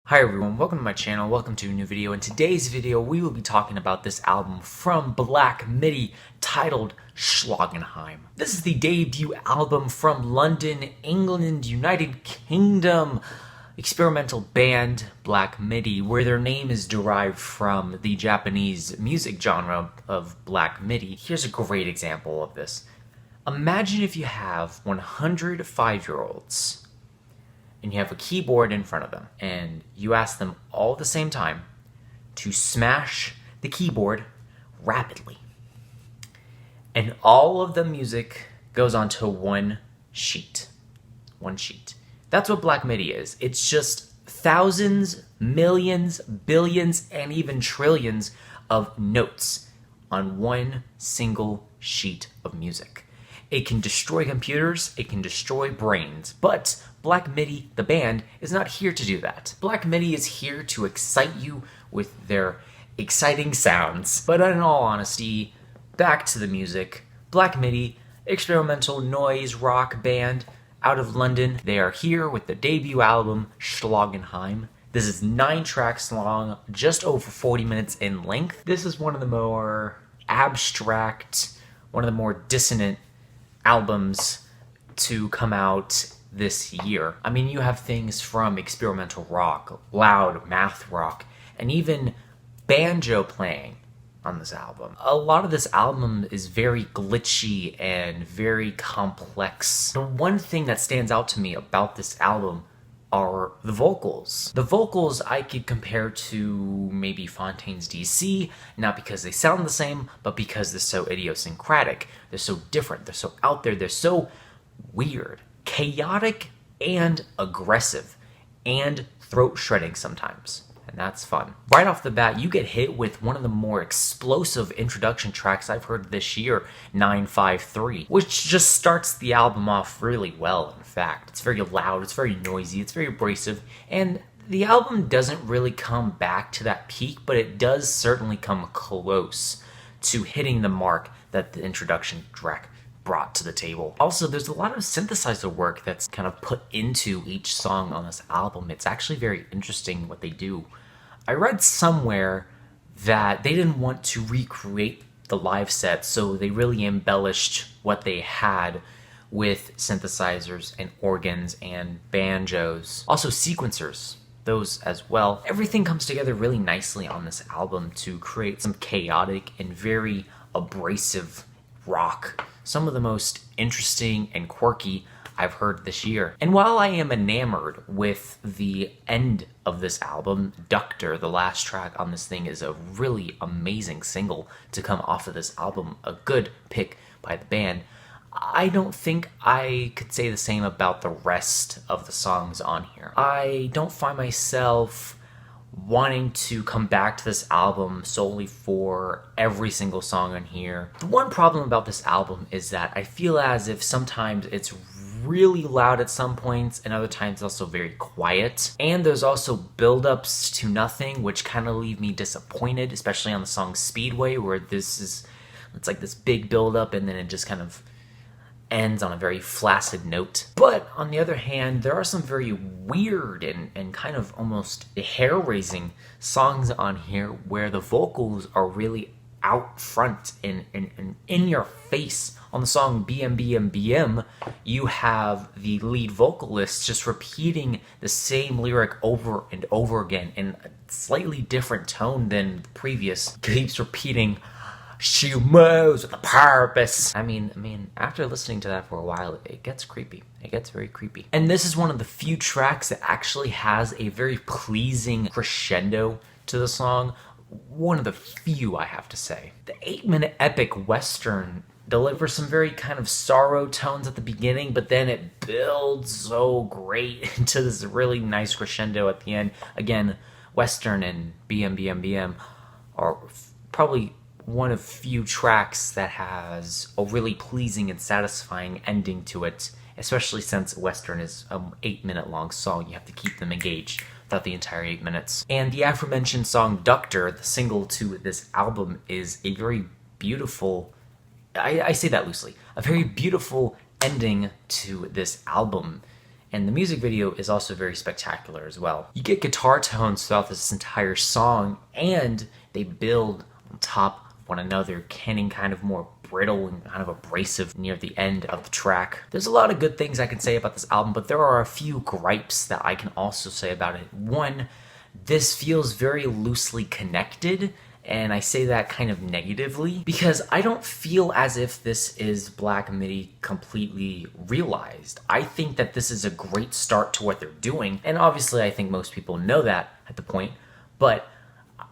Hi everyone, welcome to my channel, welcome to a new video. In today's video, we will be talking about this album from Black Midi titled Schlagenheim. This is the debut album from London, England, United Kingdom experimental band Black Midi, where their name is derived from the Japanese music genre of Black Midi. Here's a great example of this. Imagine if you have 100 5-year-olds and you have a keyboard in front of them, and you ask them all at the same time to smash the keyboard rapidly. And all of the music goes onto one sheet. One sheet. That's what Black Midi is. It's just thousands, millions, billions, and even trillions of notes on one single sheet of music. It can destroy computers, it can destroy brains, but Black Midi, the band, is not here to do that. Black Midi is here to excite you with their exciting sounds. But in all honesty, back to the music. Black Midi, experimental noise rock band out of London. They are here with the debut album, Schlagenheim. This is 9 tracks long, just over 40 minutes in length. This is one of the more abstract, one of the more dissonant albums to come out this year. I mean, you have things from experimental rock, loud math rock, and even banjo playing on this album. A lot of this album is very glitchy and very complex. The one thing that stands out to me about this album are the vocals. The vocals I could compare to maybe Fontaine's DC, not because they sound the same, but because they're so idiosyncratic. They're so different, they're so out there, they're so weird, chaotic, and aggressive, and throat-shredding sometimes. And that's fun. Right off the bat, you get hit with one of the more explosive introduction tracks I've heard this year, 953, which just starts the album off really well, in fact. It's very loud, it's very noisy, it's very abrasive, and the album doesn't really come back to that peak, but it does certainly come close to hitting the mark that the introduction track brought to the table. Also, there's a lot of synthesizer work that's kind of put into each song on this album. It's actually very interesting what they do. I read somewhere that they didn't want to recreate the live set, so they really embellished what they had with synthesizers and organs and banjos. Also sequencers, those as well. Everything comes together really nicely on this album to create some chaotic and very abrasive rock. Some of the most interesting and quirky I've heard this year. And while I am enamored with the end of this album, Ducter, the last track on this thing, is a really amazing single to come off of this album, a good pick by the band, I don't think I could say the same about the rest of the songs on here. I don't find myself wanting to come back to this album solely for every single song on here. The one problem about this album is that I feel as if sometimes it's really loud at some points and other times also very quiet. And there's also build-ups to nothing, which kind of leave me disappointed, especially on the song Speedway, where it's like this big build-up and then it just kind of ends on a very flaccid note. But on the other hand, there are some very weird and kind of almost hair-raising songs on here where the vocals are really out front and in your face. On the song BM, you have the lead vocalist just repeating the same lyric over and over again in a slightly different tone than the previous. Keeps repeating, "She moves with a purpose." I mean, after listening to that for a while, it gets creepy. It gets very creepy. And this is one of the few tracks that actually has a very pleasing crescendo to the song. One of the few, I have to say. The 8-minute epic western delivers some very kind of sorrow tones at the beginning, but then it builds so great into this really nice crescendo at the end. Again, western and BM are probably one of few tracks that has a really pleasing and satisfying ending to it, especially since western is an 8-minute long song. You have to keep them engaged throughout the entire 8 minutes. And the aforementioned song Ducter, the single to this album, is a very beautiful, I say that loosely, a very beautiful ending to this album. And the music video is also very spectacular as well. You get guitar tones throughout this entire song, and they build on top of one another, getting kind of more brittle and kind of abrasive near the end of the track. There's a lot of good things I can say about this album, but there are a few gripes that I can also say about it. One, this feels very loosely connected, and I say that kind of negatively because I don't feel as if this is Black Midi completely realized. I think that this is a great start to what they're doing, and obviously I think most people know that at the point, but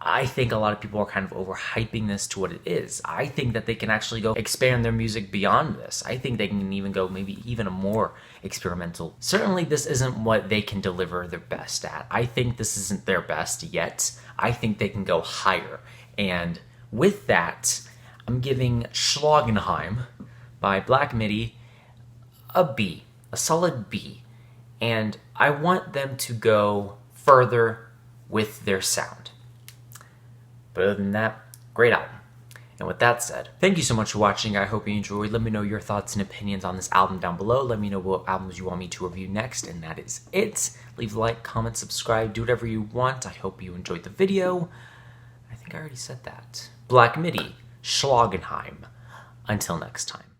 I think a lot of people are kind of overhyping this to what it is. I think that they can actually go expand their music beyond this. I think they can even go maybe even a more experimental. Certainly this isn't what they can deliver their best at. I think this isn't their best yet. I think they can go higher. And with that, I'm giving Schlagenheim by Black Midi a B, a solid B. And I want them to go further with their sound. But other than that, great album. And with that said, thank you so much for watching. I hope you enjoyed. Let me know your thoughts and opinions on this album down below. Let me know what albums you want me to review next, and that is it. Leave a like, comment, subscribe, do whatever you want. I hope you enjoyed the video. I think I already said that. Black Midi, Schlagenheim. Until next time.